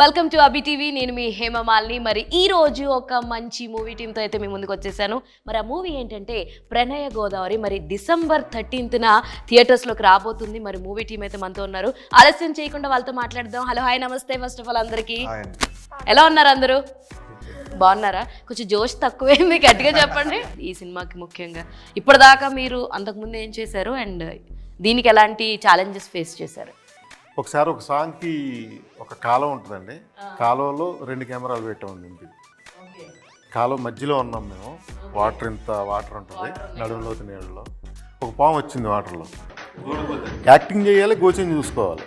Welcome to Abhi TV. నేను మీ హేమమాలిని. మరి ఈ రోజు ఒక మంచి మూవీ టీంతో అయితే మీ ముందుకు వచ్చేసాను. మరి ఆ మూవీ ఏంటంటే ప్రణయ గోదావరి. మరి December 13th థియేటర్స్లోకి రాబోతుంది. మరి మూవీ టీం అయితే మనతో ఉన్నారు. ఆలస్యం చేయకుండా వాళ్ళతో మాట్లాడదాం. హలో, హాయ్, నమస్తే. ఫస్ట్ ఆఫ్ ఆల్ అందరికీ ఎలా ఉన్నారు? అందరూ బాగున్నారా? కొంచెం జోష్ తక్కువైంది, గట్టిగా చెప్పండి. ఈ సినిమాకి ముఖ్యంగా ఇప్పటిదాకా మీరు అంతకుముందు ఏం చేశారు అండ్ దీనికి ఎలాంటి ఛాలెంజెస్ ఫేస్ చేశారు? ఒకసారి ఒక సాంగ్కి ఒక కాలువ ఉంటుందండి. కాలువలో 2 కెమెరాలు పెట్టామండి. ఇంటికి కాలువ మధ్యలో ఉన్నాం మేము. ఇంత వాటర్ ఉంటుంది నడుములోతు నీళ్ళలో. ఒక పాము వచ్చింది వాటర్లో. యాక్టింగ్ చేయాలి, గోచింగ్ చూసుకోవాలి.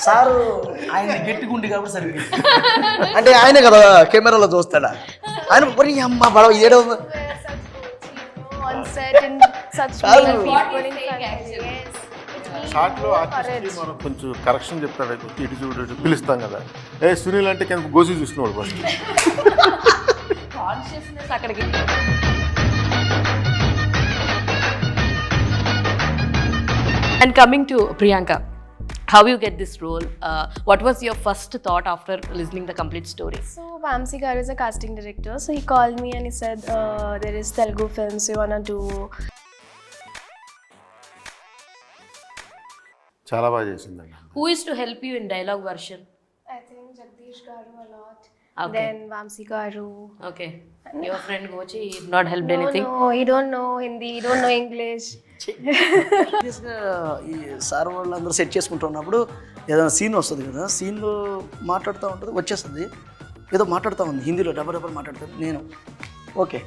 సారు ఆయన గట్టిగుండి కాబట్టి సరిగ్గా అంటే ఆయనే కదా కెమెరాలో చూస్తాడా ఆయన మరి అమ్మ బడవ ఏడో షార్ట్లో ఆర్టిస్ట్కి మనం కొంచెం కరెక్షన్ చెప్తాడు. ఇటు చూడు, ఇటు పిలుస్తాం కదా. సునీల్ అంటే కింద గోసి చూసుకున్నాడు ఫస్ట్. కాన్షియస్నెస్ అక్కడికి. And coming to Priyanka, how you get this role? What was your first thought after listening the complete story? So Vamsi Garu is a casting director. So he called me and he said, there is Telugu films you wanna do. చాలా బాగా చేసిందండి. Who is to help you in dialogue version? I think Jagdish Garu a lot. Okay. Then Vamsi Garu. Okay. Your friend Gochi not helped anything? No, he don't know Hindi, he don't know English. ఈ sir వాళ్ళందరూ set చేసుకుంటున్నప్పుడు ఏదైనా scene వస్తుంది కదా, సీన్లో మాట్లాడుతూ ఉంటుంది, వచ్చేస్తుంది ఏదో మాట్లాడుతూ ఉంది హిందీలో డబ్బర్ మాట్లాడుతుంది. నేను ఓకే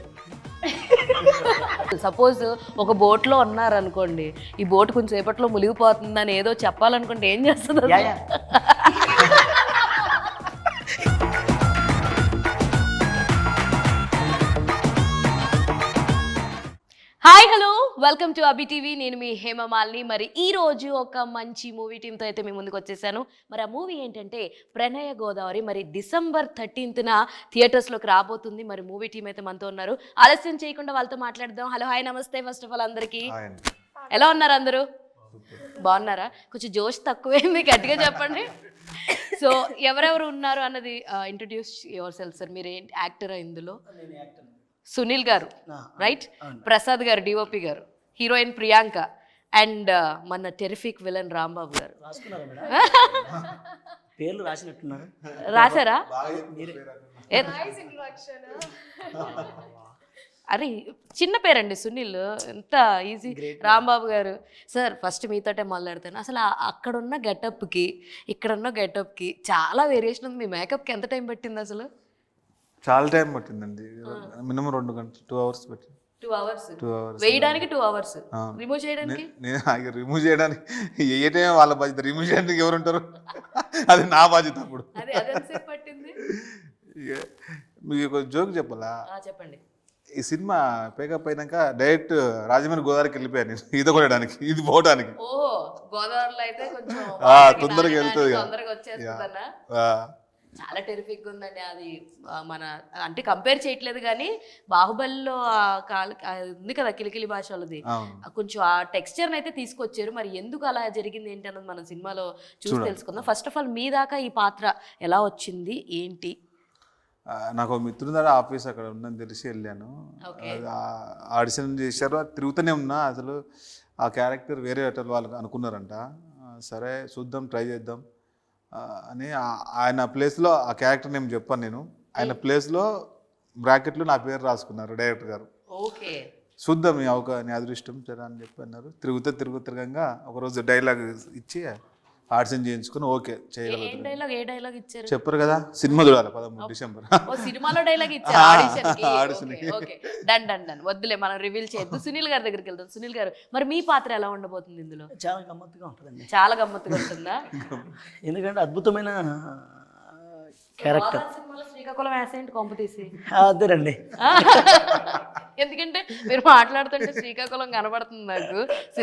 సపోజ్ ఒక బోట్లో ఉన్నారనుకోండి, ఈ బోట్ కొంచెం సేపట్లో మునిగిపోతుందని ఏదో చెప్పాలనుకుంటే ఏం చేస్తుంది? Hi, hello, welcome to Abhi TV. నేను మీ హేమమాలిని. మరి ఈ రోజు ఒక మంచి మూవీ టీంతో అయితే మీ ముందుకు వచ్చేసాను. మరి ఆ మూవీ ఏంటంటే ప్రణయ గోదావరి. మరి December 13th థియేటర్స్లోకి రాబోతుంది. మరి మూవీ టీం అయితే మనతో ఉన్నారు. ఆలస్యం చేయకుండా వాళ్ళతో మాట్లాడదాం. హలో, హాయ్, నమస్తే. ఫస్ట్ ఆఫ్ ఆల్ అందరికీ ఎలా ఉన్నారు? అందరూ బాగున్నారా? కొంచెం జోష్ తక్కువైంది, గట్టిగా చెప్పండి. సో ఎవరెవరు ఉన్నారు అన్నది ఇంట్రడ్యూస్ యువర్ సెల్ఫ్ సార్. మీరు ఏంటి యాక్టరా ఇందులో? సునీల్ గారు, రైట్? ప్రసాద్ గారు డిఓపి గారు, హీరోయిన్ ప్రియాంక, అండ్ మన టెరిఫిక్ విలన్ రాంబాబు గారు. పేర్లు రాసినట్టున్నారు. రాశారా? అరే చిన్న పేరండి సునీల్, ఎంత ఈజీ. రాంబాబు గారు సార్, ఫస్ట్ మీతోటే మొదలెడతాను. అసలు అక్కడున్న గెటప్కి ఇక్కడున్న గెటప్కి చాలా వేరియేషన్ ఉంది. మీ మేకప్కి ఎంత టైం పట్టింది అసలు? చాలా టైం పట్టిందండి. మినిమం 2 గంటలు, 2 hours పట్టింది. 2 hours వేయడానికి, 2 hours రిమూవ్ చేయడానికి. నేను రిమూవ్ చేయడానికి ఏ టైం వాళ్ళ బాధ్యత, రిమూవ్ చేయడానికి ఎవరు ఉంటారు? అది నా బాధ్యత. అప్పుడు పట్టింది. మీకు ఒక జోక్ చెప్పాలా? చెప్పండి. ఈ సినిమా పేకప్ అయినాక డైరెక్ట్ రాజమండ్రి గోదావరికి వెళ్ళిపోయాను నేను, ఈత కొట్టడానికి, ఇది పోవడానికి. ఓహో, గోదావరిలో అయితే కొంచెం తొందరగా వెళ్తుంది. తొందరగా వచ్చేస్తుందన్నా. చాలా టెరిఫిక్ ఉందండి అది. మన అంటే కంపేర్ చేయట్లేదు కానీ బాహుబలిలో ఉంది కదా కిలికిలి భాష వాళ్ళది, కొంచెం ఆ టెక్స్చర్ని అయితే తీసుకొచ్చారు. మరి ఎందుకు అలా జరిగింది ఏంటి అన్నది మనం సినిమాలో చూసి తెలుసుకుందాం. ఫస్ట్ ఆఫ్ ఆల్ మీ దాకా ఈ పాత్ర ఎలా వచ్చింది ఏంటి? నాకు మిత్రుడు ద్వారా ఆఫీస్ అక్కడ ఉందని తెలిసి వెళ్ళాను. ఆడిషన్ చేశారు, తిరుగుతూనే ఉన్నా. అసలు ఆ క్యారెక్టర్ వేరే వాళ్ళు అనుకున్నారంట. సరే చూద్దాం, ట్రై చేద్దాం అని ఆయన ప్లేస్లో ఆ క్యారెక్టర్ నేమ్ చెప్పాను నేను. ఆయన ప్లేస్లో బ్రాకెట్లో నా పేరు రాసుకున్నారు డైరెక్టర్ గారు. ఓకే, చూద్దాం నీ అదృష్టం సరే అని చెప్పి అన్నారు. తిరగంగా ఒకరోజు డైలాగ్ ఇచ్చి ఆడిషన్ చేయించుకుని ఓకే చేయగలుగుతారు. చెప్పారు కదా, సినిమా చూడాలి 13 December. సినిమాలో డైలాగ్ ఇచ్చారు. వద్దులే, మనం రివీల్ చేయొద్దు. సునీల్ గారి దగ్గరికి వెళ్తాం. సునీల్ గారు, మరి మీ పాత్ర ఎలా ఉండబోతుంది ఇందులో? చాలా గమ్మత్తుగా ఉంటుందండి. చాలా గమ్మత్తుగా ఉంటుందా? ఎందుకంటే అద్భుతమైన క్యారెక్టర్. శ్రీకాకుళం యాసెంట్ కొంప తీసి అదేనండి. ఎందుకంటే మీరు మాట్లాడుతుంటే శ్రీకాకుళం కనబడుతుంది నాకు.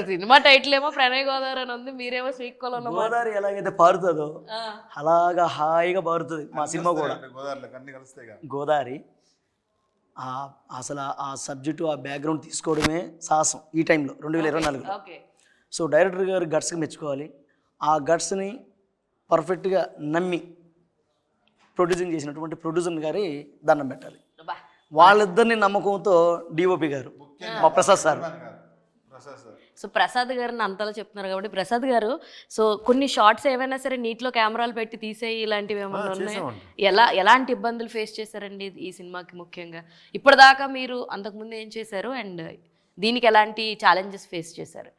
సినిమా టైటిల్ ఏమో ప్రణయ్ గోదావరి అని ఉంది, మీరేమో శ్రీకాకుళంలో. గోదావరి ఎలాగైతే పారుతుందో అలాగా హాయిగా పారుతుంది మా సినిమా కూడా. గోదావరి అసలు ఆ సబ్జెక్టు, ఆ బ్యాక్గ్రౌండ్ తీసుకోవడమే సాహసం ఈ టైంలో 2024. సో డైరెక్టర్ గారు గట్స్కి మెచ్చుకోవాలి. ఆ గట్స్ని పర్ఫెక్ట్గా నమ్మి ప్రొడ్యూసింగ్ చేసినటువంటి ప్రొడ్యూసర్ గారి దండం పెట్టాలి. వాళ్ళిద్దరిని నమ్మకంతో డిఓపి గారు మా ప్రసాద్ సార్. సో ప్రసాద్ గారిని అంతలా చెప్తున్నారు కాబట్టి ప్రసాద్ గారు, సో కొన్ని షార్ట్స్ ఏమైనా సరే నీటిలో కెమెరాలు పెట్టి తీసేయి ఇలాంటివి ఏమైనా ఉన్నాయి? ఎలాంటి ఇబ్బందులు ఫేస్ చేశారండి ఈ సినిమాకి ముఖ్యంగా? ఇప్పటిదాకా మీరు అంతకుముందు ఏం చేశారు అండ్ దీనికి ఎలాంటి ఛాలెంజెస్ ఫేస్ చేశారు?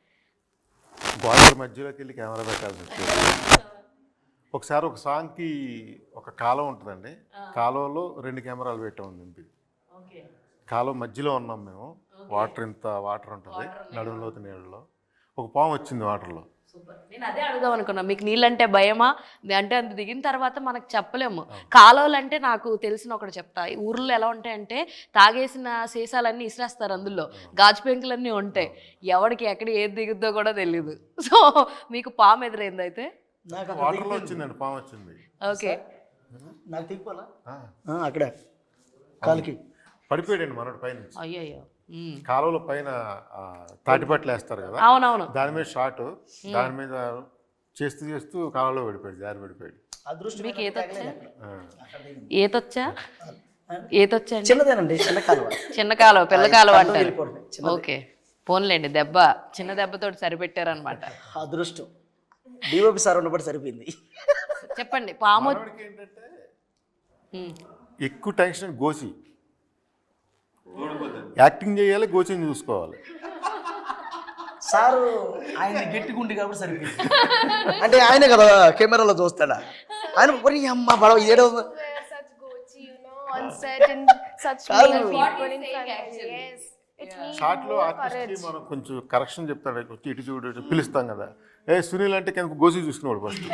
గోదావరి మధ్యలోకి వెళ్ళి కెమెరా పెట్టాల్సి వచ్చేది. ఒకసారి ఒక సాంగ్కి ఒక కాలువ ఉంటుందండి, కాలువలో 2 కెమెరాలు పెట్టాము దింపి. కాలువ మధ్యలో ఉన్నాం మేము, వాటర్ ఉంటుంది నడుములోతు నీళ్ళలో. ఒక పాము వచ్చింది వాటర్లో. నేను అదే అడుగుదాం అనుకున్నా, మీకు నీళ్ళంటే భయమా అంటే? అంత దిగిన తర్వాత మనకు చెప్పలేము. కాలువలు అంటే నాకు తెలిసిన ఒకటి చెప్తా, ఈ ఊర్లో ఎలా ఉంటాయంటే తాగేసిన సీసాలన్నీ ఇసిరేస్తారు, అందులో గాజు పెంకులన్నీ ఉంటాయి, ఎవరికి ఎక్కడ ఏది దిగుద్దో కూడా తెలియదు. సో మీకు పాము ఎదురైంది అయితే? వాటర్లో వచ్చిందండి, పాము వచ్చింది. ఓకే, నాకు తిప్పాలా అక్కడ కాలికి పడిపోయాడండి మనోడు పైన. అయ్యయ్యో. కాలువలో పైన తాటిపట్లు వేస్తారు కదా, అవునవును, దాని మీద షాట్, దాని మీద చేస్తూ కాలువలో పడిపోయాడు, జారి పడిపోయాడు. అదృష్టం. మీకు ఈతొచ్చా? ఈతొచ్చా? చిన్నదేనండి, చిన్న కాలువ. చిన్న కాలువ, పిల్ల కాలువ అంటారు. వెళ్ళిపోవడమే, చిన్నది. ఓకే, పోన్లేండి, చిన్న దెబ్బతోటి సరిపెట్టారనమాట. అదృష్టం డిఓపి సార్ ఉన్నప్పుడు సరిపోయింది. చెప్పండి. పాము మనోడికి ఏంటంటే ఎక్కువ టెన్షన్ గోసి, యాక్టింగ్ చేయాలి, గోచిని చూసుకోవాలి. సారు ఆయన గట్టిగుండి కాబట్టి సరిపోయింది. అంటే ఆయనే కదా కెమెరాలో చూస్తాడా, ఆయన మరి అమ్మ పడవ ఏడో Wear such gochi, you know, on set and such male people in front of you. Yes. It needs short లో more ఆర్టిస్ట్ courage. మనం కొంచెం కరెక్షన్ చెప్తాడు, వచ్చి ఇటు చూడు ఇటు పిలుస్తాం కదా, సునీల్ అంటే కనుక గోసి చూసుకునేవాడు ఫస్ట్.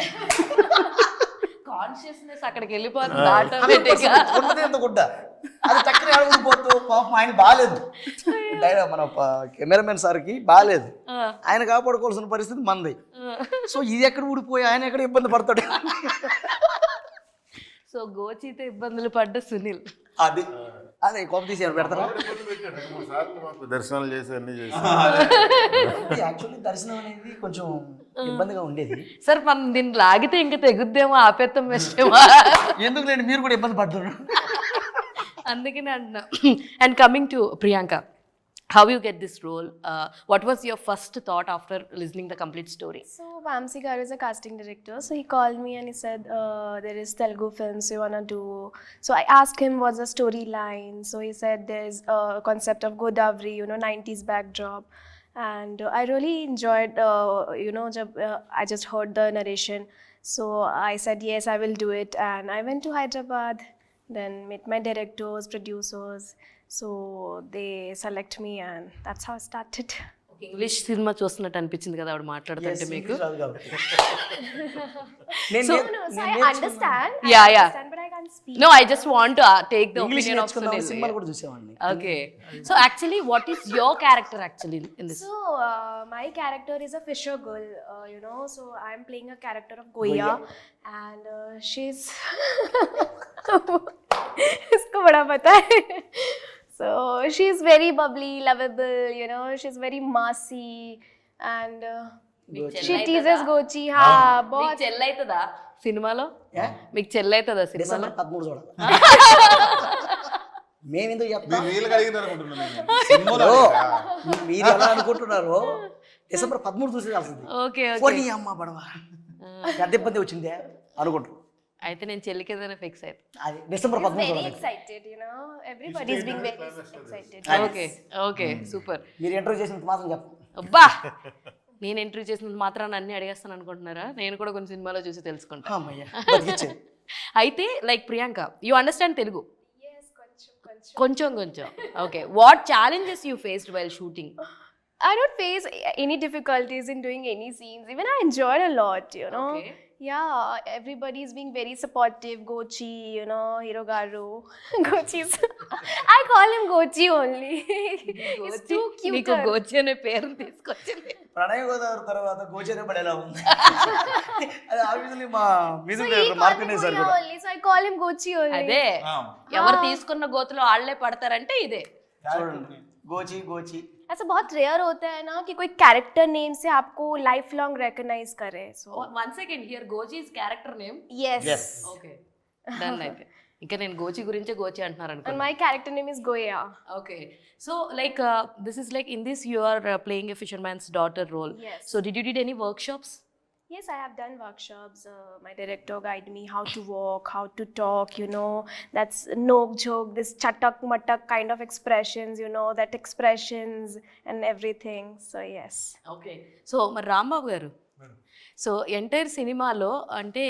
కాన్షియస్నెస్ అక్కడికి వెళ్ళిపోతుంది ఆటోమేటిక్గా. ఉన్నది ఎంత గుడ్డ అది చక్కర ఆడుకుపోతూ పాపం ఆయన బాగాలేదు, మన కెమెరామెన్ సార్కి బాగాలేదు, ఆయన కాపాడుకోవాల్సిన పరిస్థితి మనది. సో ఇది ఎక్కడ ఊడిపోయి ఆయన ఎక్కడ ఇబ్బంది పడతాడు. సో గోచితో ఇబ్బందులు పడ్డ సునీల్ అది అదే కోప తీసి పెడతారా? మాకు దర్శనాలు చేసి అన్ని చేసి యాక్చువల్లీ దర్శనం అనేది కొంచెం ఇబ్బందిగా ఉండేది సార్. మనం దీన్ని లాగితే ఇంకా తెగుద్దేమో, ఆపేత్తం ఇష్టమా? ఎందుకు లేండి, మీరు కూడా ఇబ్బంది పడుతున్నారు. అందుకనే అంటున్నా. And coming to Priyanka, how you get this role? What was your first thought after listening the complete story? So Vamsi Garu is a casting director. So he called me and he said, there is Telugu films you wanna do. So I asked him what's the storyline. So he said there's a concept of Godavari, you know, 90s backdrop. And I really enjoyed, I just heard the narration. So I said, yes, I will do it. And I went to Hyderabad, then met my directors, producers. So they select me and that's how I started. English cinema చూస్తున్నట్టు అనిపించింది కదా ఆవిడ మాట్లాడుతుంటే మీకు? No, so I understand. Yeah, I yeah. understand, but I can't speak. No, I just want to take the English opinion of నేర్చుకున్న Sunil. సినిమాలు కూడా చూసేవాడిని. Okay. So actually, what is your character actually in this? So my character is a fisher girl, so I'm playing a character of Goya and she's इसको बड़ा पता है. So she's very bubbly, lovable, she's very massy and she teases Gochi. Ha, మీకు बहुत చెల్లైతుందా సినిమాలో? మీకు చెల్లైతుందా సినిమాలో? December 13 చూడాలి. మేమెందుకు చెప్తాం, వీళ్ళకి అడిగినారు అనుకుంటున్నాను నేను. సినిమాలో మీరు ఎలా అనుకుంటున్నారో డిసెంబర్ 13 చూసేయాల్సింది. ఓకే, పోనీ అమ్మ పడవ పెద్ద ఇబ్బంది వచ్చిందే అనుకుంటారు. అయితే నేను చెల్లికి ఏదైనా ఫిక్స్ అయితే. అది డిసెంబర్ 13 very చూడాలి. excited, everybody's being very excited. Okay okay, super. మీరు ఇంటర్వ్యూ చేసినంత మాత్రం చెప్పండి. అబ్బా, నేను ఇంటర్వ్యూ చేసినంత మాత్రాన్ని అన్ని అడిగేస్తాను అనుకుంటున్నారా? నేను కూడా కొన్ని సినిమాలో చూసి తెలుసుకుంటా. అమ్మయ్య బతికిచ్చారు. అయితే like Priyanka, you understand Telugu? Yes, కొంచెం కొంచెం. Okay, what challenges you faced while shooting? I don't face any difficulties in doing any scenes. Even I enjoyed a lot, Okay. Yeah, everybody's being very supportive. Gochi, Hiro Garu. Gochi's. I call him Gochi only. He's too cute. నీకు గోచి అనే పేరు తీసుకొచ్చింది. ప్రణయ గోదావరి తర్వాత గోచర పడేలా ఉంది. అది obviously మా music He director called market him sir Goya కూడా. only, so I call him Gochi only. అదే ఎవరు తీసుకున్న గోతులో ఆళ్లే పడతారంటే ఇదే. చూడండి, గోచి గోచి ऐसा बहुत रेयर होता है ना कि कोई कैरेक्टर नेम से आपको लाइफ लॉन्ग रिकॉग्नाइज करे. So 1 second, here Gochi is character name. yes. Okay, done. అయితే ఇంకా నేను గోచి గురించే గోచి అంటున్నారు And అనుకో. my character name is Goya. Okay, so like this is like in this you are playing a fisherman's daughter role. Yes. So did you did any workshops? Yes, I have done workshops. My director guided me how to walk, how to talk, you know, that's nok joke, this chatak matak kind of expressions, you know, that expressions and everything. So yes. Okay, so మరి రాంబాబు గారు, so entire సినిమాలో అంటే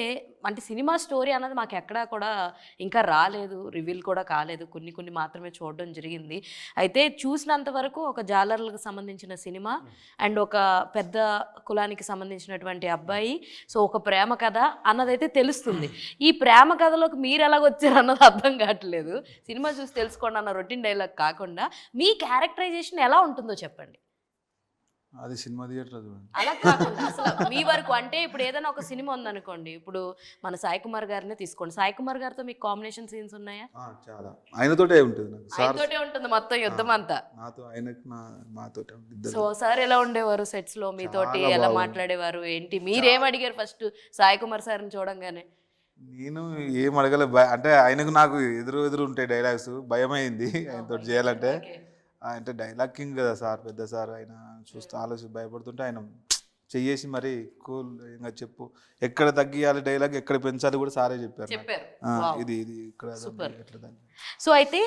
cinema story అన్నది మాకు ఎక్కడా కూడా ఇంకా రాలేదు, రివీల్ కూడా కాలేదు, కొన్ని మాత్రమే చూడడం జరిగింది. అయితే చూసినంత వరకు ఒక జాలర్లకు సంబంధించిన సినిమా అండ్ ఒక పెద్ద కులానికి సంబంధించినటువంటి అబ్బాయి, సో ఒక ప్రేమ కథ అన్నదైతే తెలుస్తుంది. ఈ ప్రేమ కథలోకి మీరు ఎలాగొచ్చారు అన్నది అర్థం కావట్లేదు. సినిమా చూసి తెలుసుకోండి అన్న రొటీన్ డైలాగ్ కాకుండా మీ క్యారెక్టరైజేషన్ ఎలా ఉంటుందో చెప్పండి. అది సినిమా థియేటర్ చూడండి. అలా కాకుండా అసలు మీ వరకు అంటే ఇప్పుడు ఏదైనా ఒక సినిమా ఉందనుకోండి, ఇప్పుడు మన సాయి కుమార్ గారినే తీసుకోండి. సాయి కుమార్ గారితో మీకు కాంబినేషన్ సీన్స్ ఉన్నాయా? చాలా ఆయనతోటే ఉంటుంది నాకు. సార్ ఆయనతోటే ఉంటుంది మొత్తం యుద్ధం అంతా. నాతో ఆయనకు మాతోటే ఉంటుంది. సో సార్ ఎలా ఉండేవారు సెట్స్ లో మీతోటి, చాలా ఎలా బాగుంది. మాట్లాడేవారు ఏంటి, మీరేం అడిగారు ఫస్ట్ సాయి కుమార్ సార్ని చూడంగానే? నేను ఏం అడగలే, అంటే ఆయనకు నాకు ఎదురు ఉంటాయి డైలాగ్స్, భయమైంది ఆయనతో చేయాలంటే. అంటే డైలాగ్ కింగ్ కదా సార్, పెద్ద సార్. ఆయన చూస్తే ఆలోచి భయపడుతుంటే ఆయన చెయ్యేసి మరి కూల్ ఇంకా చెప్పు, ఎక్కడ తగ్గియాలి డైలాగ్, ఎక్కడ పెంచాలి కూడా సారే చెప్పారు. ఇది ఇక్కడ ఎట్లా తగ్గి. సో అయితే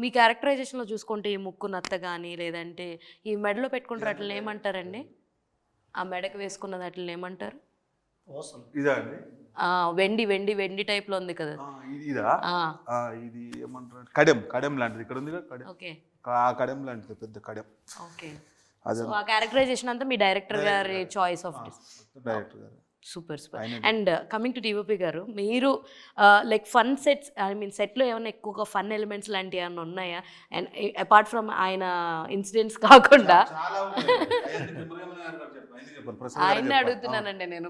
మీ క్యారెక్టరైజేషన్ లో చూసుకుంటే ఈ ముక్కు నత్త కానీ లేదంటే ఈ మెడలో పెట్టుకుంటారు అట్లా ఏమంటారండి? ఆ మెడకు వేసుకున్నది అట్లా ఏమంటారు? ఇదా అండి? వెండి టైప్ లో ఉంది కదా. ఇదా? ఇది ఏమంటారు, కడెం లాంటిది ఇక్కడ ఉంది కదా, కడెం. ఓకే, ఆ కడెం లాంటిది, పెద్ద కడెం. ఓకే. సో ఆ క్యారెక్టరైజేషన్ అంతా మీ డైరెక్టర్ గారి చాయిస్ ఆఫ్ డైరెక్టర్ గారు. Super. And coming to DOP గారు, మీరు like fun sets, I mean సెట్లో ఏమైనా ఎక్కువగా ఫన్ ఎలిమెంట్స్ లాంటివి ఏమైనా ఉన్నాయా? అండ్ అపార్ట్ ఫ్రమ్ ఆయన ఇన్సిడెంట్స్ కాకుండా ఆయన్ని అడుగుతున్నానండి నేను.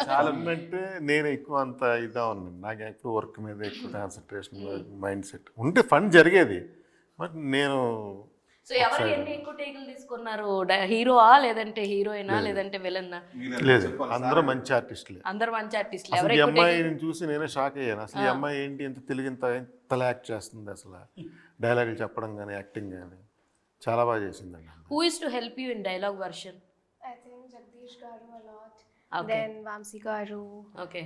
చాలా అంటే నేను ఎక్కువ అంత ఇదా ఉన్నాను, నాకు ఎక్కువ వర్క్ మీద ఎక్కువ కాన్సన్ట్రేషన్, మైండ్ సెట్ ఉంటే ఫన్ జరిగేది. బట్ నేను సో ఎవరు ఎన్ని ఎక్కువ టేకులు తీసుకున్నారు? హీరోవా లేదంటే హీరోయినా లేదంటే విలన్నా? లేదు, అందరూ మంచి ఆర్టిస్టులే. అందరు మంచి ఆర్టిస్టులు. అసలు ఈ అమ్మాయిని చూసి నేనే షాక్ అయ్యాను. అసలు ఈ అమ్మాయి ఏంటి ఎంత తెలుగు ఇంతలా యాక్ట్ చేస్తుంది, అసలు డైలాగులు చెప్పడం కానీ యాక్టింగ్ కానీ చాలా బాగా చేసిందండి. Who is to help you in dialogue version? I think Jagdish Garu a lot. Okay. Then Vamsi Garu. Okay.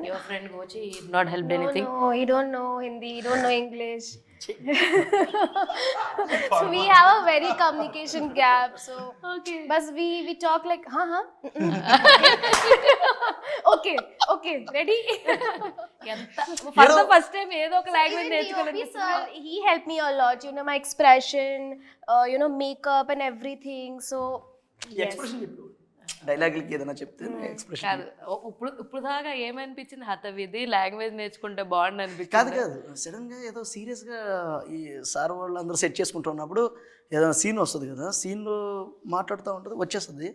Your friend Gochi not helped anything? No, he don't know Hindi, he don't know English. So we have a very communication gap. So Okay. but we talk like okay, ready? First time ఏదో ఒక language నేర్చుకోలేదు. Sir, he helped me a lot, you know, my expression, you know, makeup and everything. So yes. Expression చెప్పు, డైలాగులకి ఏదైనా చెప్తే expression కాదు, ఇప్పుడు దాకా ఏమనిపించింది? హతవిధి లాంగ్వేజ్ నేర్చుకుంటే బాగుండు కాదు అనిపించింది. కాదు సడన్గా ఏదో సీరియస్గా ఈ సార్ వాళ్ళు అందరూ సెట్ చేసుకుంటున్నప్పుడు ఏదైనా సీన్ వస్తుంది కదా, సీన్లో మాట్లాడుతూ ఉంటుంది, వచ్చేస్తుంది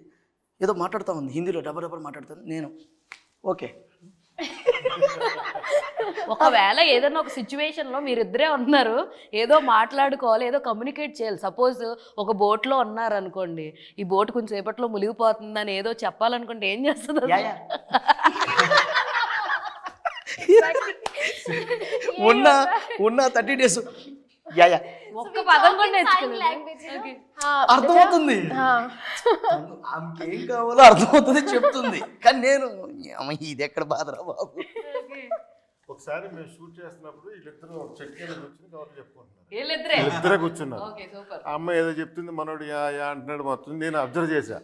ఏదో మాట్లాడుతూ ఉంది హిందీలో, డబ్బర్ మాట్లాడుతుంది. నేను ఓకే, ఒకవేళ ఏదైనా ఒక సిచ్యువేషన్ లో మీరిద్దరే ఉన్నారు, ఏదో మాట్లాడుకోవాలి, ఏదో కమ్యూనికేట్ చేయాలి. సపోజ్ ఒక బోట్ లో ఉన్నారు అనుకోండి, ఈ బోట్ కొంచెం సేపట్లో మునిగిపోతుందని ఏదో చెప్పాలనుకుంటే ఏం చేస్తుంది? ఉన్న 30 days యా ఒక్క పదం కూడా Sign నేర్చుకోలేదు. language, you know? అర్థమవుతుంది, हाँ. ఆమెకి ఏం కావాలో అర్థమవుతుంది, చెప్తుంది. కానీ నేను అమ్మ ఇది ఎక్కడ బాధరా బాబు. ఒకసారి మేము షూట్ చేస్తున్నప్పుడు వీళ్ళిద్దరూ ఒక చెట్టు కింద కూర్చుని కవర్లు చెప్పుకుంటున్నారు. వీళ్ళిద్దరే ఇద్దరే కూర్చున్నారు. Okay, super. ఆ అమ్మాయి ఏదో చెప్తుంది, మనోడు యా యా అంటున్నాడు. మొత్తం నేను అబ్జర్వ్ చేశా.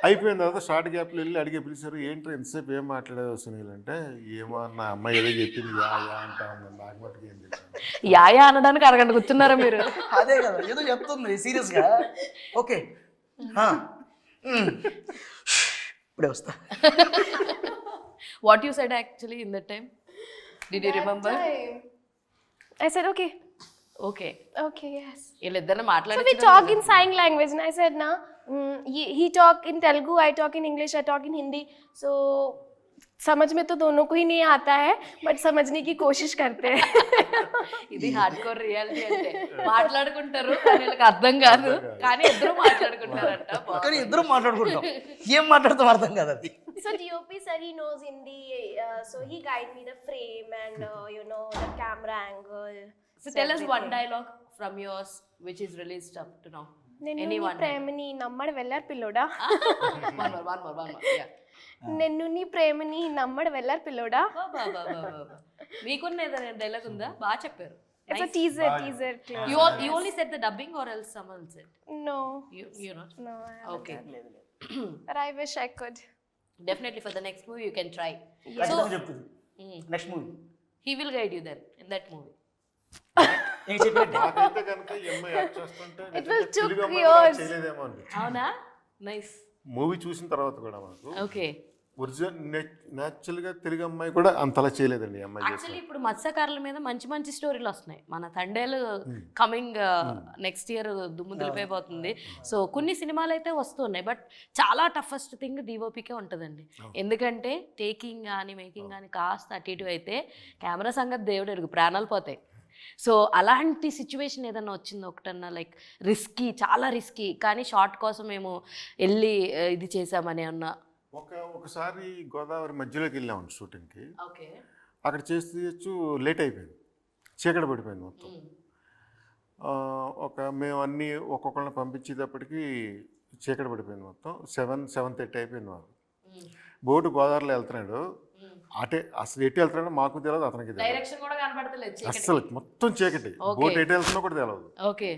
అయిపోయిన తర్వాత షార్ట్ గ్యాప్లో వెళ్ళి అడిగే పిలిచారు, ఏంటో ఎంతసేపు ఏం మాట్లాడేది సునీల్ అంటే, ఏమో నా అమ్మాయి ఏదో చెప్పింది యా యా అంటా ఉన్నాను, నాకు మటుకు ఏం చెప్పాను. యాయా అనడానికి అరగంట కూర్చున్నారా మీరు? అదే కదా ఏదో చెప్తుంది సీరియస్గా. ఓకే ఇప్పుడే వస్తా. What you said actually in that time? Did you remember? I said okay. Okay, Yes. వీళ్ళిద్దరిని So మాట్లాడి we talk in sign language, and I said, "Na, he talk in Telugu, I talk in English, I talk in Hindi. So समझ में तो दोनों को ही नहीं आता है बट समझने की कोशिश करते हैं ఇది హార్డ్ కోర్ రియాలిటీ అంటే మాట్లాడుకుంటారు కానీ వీళ్ళకి అర్థం కాదు కానీ ఇద్దరు మాట్లాడుకుంటారంట కానీ ఇద్దరం మాట్లాడుకుంటాం, ఏం మాట్లాడతాం అర్థం కాదు అది. So DOP sir, he knows Hindi, so he guide me the frame and you know the camera angle. So tell us one dialogue from yours which is released up to now. నిన్ను Any నీ one. ప్రేమని నమ్మడు వెళ్ళారు పిల్లోడా One more. Yeah. నిన్ను నీ ప్రేమని నమ్మడు వెళ్ళారు పిల్లోడా. మీకున్న ఏదైనా డైలాగ్ ఉందా? బాగా చెప్పారు. It's a teaser clip. You only said the dubbing or else someone said? No. You know. No, I haven't. Okay. But I wish I could. Definitely for the next movie you can try. ఖచ్చితంగా చెప్తుంది next movie. He will guide you then in that movie. ఏం చెప్పినట్టే నాకైతే కనుక ఈ అమ్మాయి act చేస్తుంటే It will took Telugu అమ్మాయి years. కూడా చేయలేదేమో అండి. అవునా? నైస్. మూవీ చూసిన తర్వాత కూడా మనకు ఓకే. ఒరిజినల్ న్యాచురల్గా తెలుగు అమ్మాయి కూడా అంతలా చేయలేదండి ఈ అమ్మాయి చేసిన. యాక్చువల్లీ ఇప్పుడు మత్స్యకారుల మీద మంచి స్టోరీలు వస్తున్నాయి. మన తండేలు కమింగ్ నెక్స్ట్ ఇయర్ దుమ్ము దులిపైపోతుంది. సో కొన్ని సినిమాలు అయితే వస్తున్నాయి బట్ చాలా టఫెస్ట్ థింగ్ డిఓపికే ఉంటుందండి. ఎందుకంటే టేకింగ్ కానీ మేకింగ్ కానీ కాస్త అటు ఇటు అయితే కెమెరా సంగతి దేవుడు ఎరుగు, ప్రాణాలు పోతాయి. సో అలాంటి సిచ్యువేషన్ ఏదైనా వచ్చింది ఒకటన్నా లైక్ రిస్కీ, చాలా రిస్కీ కానీ షార్ట్ కోసం మేము వెళ్ళి ఇది చేసామని అన్న? ఒకసారి గోదావరి మధ్యలోకి వెళ్ళాము షూటింగ్కి. ఓకే. అక్కడ చేస్తూ లేట్ అయిపోయింది, చీకటి పడిపోయింది మొత్తం. మేము అన్నీ ఒక్కొక్కరిని పంపించేటప్పటికి చీకటి పడిపోయింది మొత్తం. 7:30 అయిపోయింది. వాళ్ళు బోటు గోదావరిలో వెళ్తున్నాడు, అటే అసలు ఎటు వెళ్తున్నాడో మాకు తెలియదు, అతనికి తెలియదు. డైరెక్షన్ కూడా కనబడతలేదు, అసలు మొత్తం చీకటి, బోట్ ఎటు వెళ్తున్నా కూడా తెలియదు. ఓకే.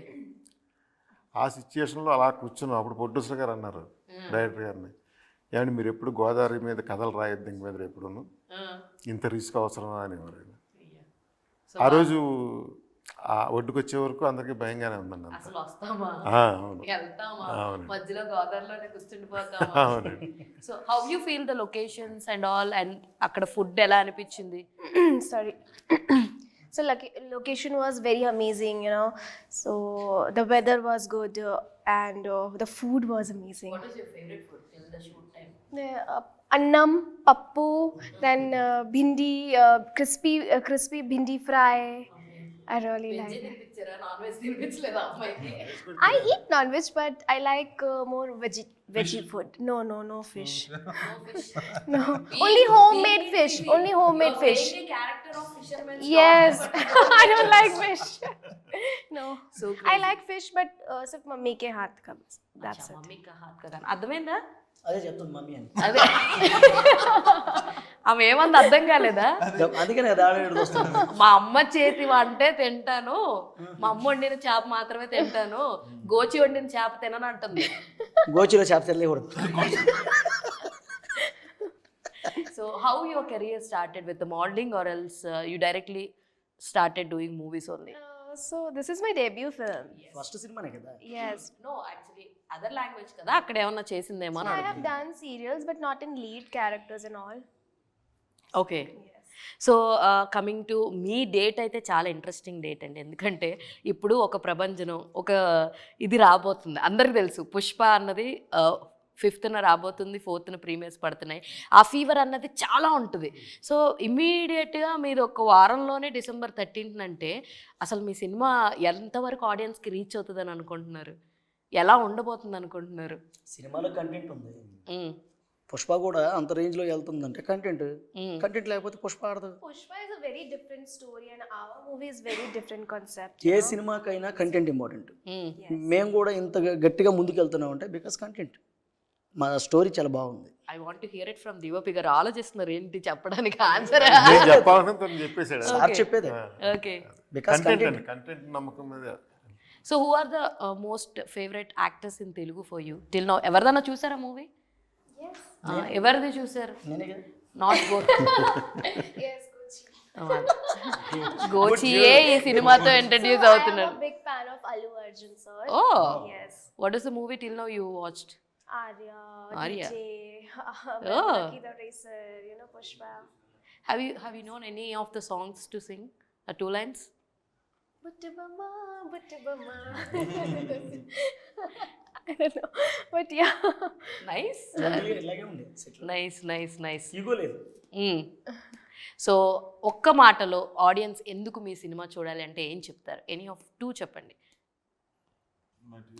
ఆ సిచ్యుయేషన్లో అలా కూర్చున్నాం. అప్పుడు ప్రొడ్యూసర్ గారు అన్నారు డైరెక్టర్ గారిని, ఏమంటే మీరు ఎప్పుడు గోదావరి మీద కథలు రాయొద్దు ఇంక మీద ఎప్పుడును, ఇంత రిస్క్ అవసరమా అనేవారు. ఆ రోజు ఆ ఒడ్డుకు వచ్చే వరకు అందరికీ భయంగానే ఉందండి. అంత అసలు వస్తామా అవును వెళ్తామా అవును మధ్యలో గోదావరిలోనే కూర్చుండిపోతామా? అవునండి. So how you feel the locations and all, and అక్కడ ఫుడ్ ఎలా అనిపించింది? Sorry. So location was very amazing, you know. So the weather was good and the food was amazing. What is your favorite food till the shoot time? Annam, pappu, then bhindi, crispy bhindi fry. I really like it. Non veg తినిపించలేదా అమ్మాయికి? I eat non-veg, but I like more veggie food. No fish. No, only homemade fish. Only homemade fish. Character of fisherman. Yes, I don't like fish. No, So I like fish, but सिर्फ mummy के हाथ का बस. That's it. Mummy కా హాత్ కా గానా అర్థమైందా? అదే చెప్తుంది మమ్మీ అని. అదే ఆమె ఏమంది అర్థం కాలేదా? అందుకనే కదా ఆడ వస్తుంది. మా అమ్మ చేతి వంటే తింటాను, మా అమ్మ వండిన చేప మాత్రమే తింటాను, గోచి వండిన చేప తినను అంటుంది. గోచిలో చేప తెలియకూడదు. So how your career started with the modeling or else you directly started doing movies only? So this is my debut film. First సినిమానే కదా. Yes. No, actually other language కదా, అక్కడ ఏమన్నా చేసిందేమో అని I have done serials, but not in lead characters and all. Okay. So coming to me date అయితే చాలా interesting date అండి. ఎందుకంటే ఇప్పుడు ఒక ప్రభంజనం, ఒక ఇది రాబోతుంది. అందరికీ తెలుసు పుష్ప అన్నది 5th రాబోతుంది, 4th ప్రీమియర్స్ పడుతున్నాయి. ఆ ఫీవర్ అన్నది చాలా ఉంటుంది. సో ఇమ్మీడియట్గా మీరు ఒక వారంలోనే December 13th అంటే అసలు మీ సినిమా ఎంతవరకు ఆడియన్స్కి రీచ్ అవుతుందని అనుకుంటున్నారు? ఎలా ఉండబోతుంది అనుకుంటున్నారు? సినిమాలో కంటెంట్ ఉంది. పుష్ప కూడా అంత రేంజ్ లో వెళ్తుందంటే కంటెంట్ లేకపోతే పుష్ప ఆడదు. Pushpa is a very different story and our movie is very different concept. ఏ సినిమాకైనా కంటెంట్ ఇంపార్టెంట్. మేము కూడా ఇంత గట్టిగా ముందుకు వెళ్తున్నాం అంటే బికాస్ కంటెంట్. మా స్టోరీ చాలా బాగుంది. I want to hear it from DOP గారు. ఆలోచిస్తున్నారు ఏంటి చెప్పడానికి ఆన్సర్. నేను చెప్పాలని తను చెప్పేశాడు. సార్ చెప్పేదే. ఓకే. బికాస్ కంటెంట్ నమ్మకం మీద. So who are the most favourite actors in Telugu for you till now? ఎవరిదన్నా చూసారా మూవీ? ఎవరిది చూసారు? నాట్ గోచియే ఈ సినిమాతో ఇంట్రడ్యూస్ అవుతున్నారు. I'm a big fan of Allu Arjun sir. Oh. Yes. What is the movie till now you watched? Arya. Arya. DJ, Oh. Lucky the Racer, you know, Pushpa. Have you known any of the songs to sing? 2 lines? Buttu Bama. I don't know, but yeah. Nice. ఇలాగే ఉంది. Nice. Ego లేదు. So ఒక్క మాటలో audience ఎందుకు మీ cinema చూడాలి అంటే ఏం చెప్తారు? ఎనీ ఆఫ్ 2 చెప్పండి.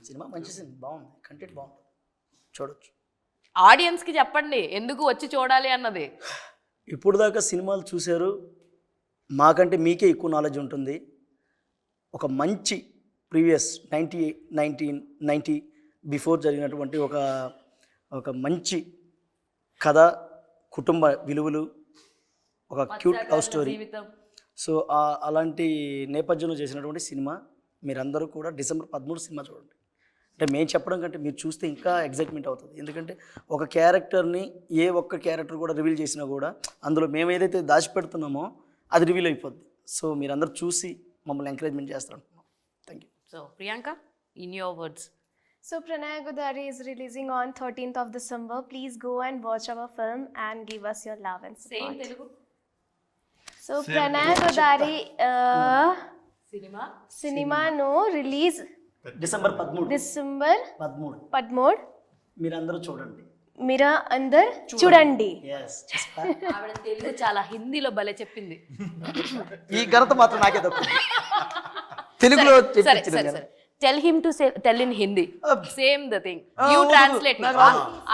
సినిమా మంచి సినిమా, బాగుంది, కంటెంట్ బాగుంది, చూడొచ్చు. ఆడియన్స్కి చెప్పండి ఎందుకు వచ్చి చూడాలి అన్నది. ఇప్పుడు దాకా సినిమాలు చూశారు, మాకంటే మీకే ఎక్కువ నాలెడ్జ్ ఉంటుంది. ఒక మంచి ప్రీవియస్ 1990 బిఫోర్ జరిగినటువంటి ఒక మంచి కథ, కుటుంబ విలువలు, ఒక క్యూట్ లవ్ స్టోరీ. సో అలాంటి నేపథ్యంలో చేసినటువంటి సినిమా మీరందరూ కూడా డిసెంబర్ 13 సినిమా చూడండి. అంటే మేము చెప్పడం కంటే మీరు చూస్తే ఇంకా ఎగ్జైట్మెంట్ అవుతుంది. ఎందుకంటే ఒక క్యారెక్టర్ని ఏ ఒక్క క్యారెక్టర్ కూడా రివీల్ చేసినా కూడా అందులో మేము ఏదైతే దాచిపెడుతున్నామో అది రివీల్ అయిపోద్ది. సో మీరందరూ చూసి మమ్మల్ని ఎంకరేజ్మెంట్ చేస్తారు. Thank you. So Priyanka, in your words. So Pranaya Godari is releasing on 13th of December. Please go and watch our film and give us your love and support. Same Telugu So Pranaya Godari cinema no release December 13 December 13. మీరందరూ చూడండి. మీరా అందర్ చూడండి. Yes, ఆవిడ తెలుగు చాలా హిందీలో భలే చెప్పింది. ఈ ఘనత మాత్రం నాకే దక్కుతుంది. తెలుగులో సరే చెప్పించిన సరే సరే tell him to tell in Hindi. Same the thing you వద్దు. ట్రాన్స్లేట్.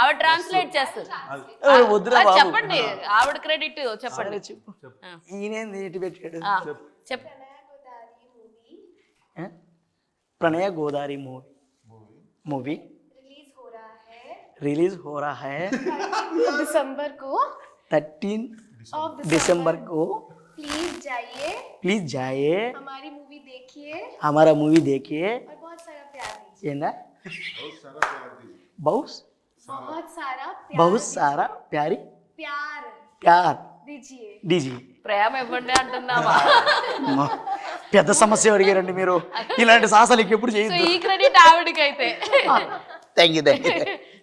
ఆవిడ ట్రాన్స్లేట్ చేస్తుంది. వద్దురా అది బాబు. చెప్పండి, ఆవిడ క్రెడిట్ చెప్పండి. ఈయనేంది ఇటు పెట్టాడు? చెప్ప प्रणय गोदारी मूवी रिलीज हो रहा है दिसंबर को 13 दिसंबर को. प्लीज जाइए हमारी मूवी देखिए हमारा मूवी देखिए और बहुत सारा प्यार दीजिए. ఏందా? बहुत बहुत सारा प्यारी प्यार प्यार दीजिए. दीजिए. ప్రేమ ఇవ్వండి అంటున్నావా? అమ్మా, పెద్ద సమస్య అడిగారండి మీరు. ఇలాంటి సాహసాలు ఎప్పుడు సో చేయొద్దు. ఈ క్రెడిట్ ఆవిడకైతే. Thank you.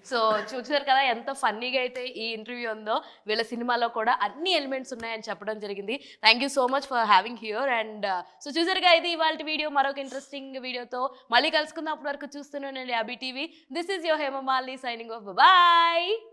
సో చూసారు కదా ఎంత ఫన్నీగా అయితే ఈ ఇంటర్వ్యూ ఉందో. వీళ్ళ సినిమాలో కూడా అన్ని ఎలిమెంట్స్ ఉన్నాయని చెప్పడం జరిగింది. Thank you so much for having here. And so చూసారుగా, ఇది ఇవాళ వీడియో. మరొక ఇంట్రెస్టింగ్ వీడియోతో మళ్ళీ కలుసుకుందాం. అప్పటి వరకు చూస్తున్నానండి అబి TV. This is your Hemamalini signing off. Bye.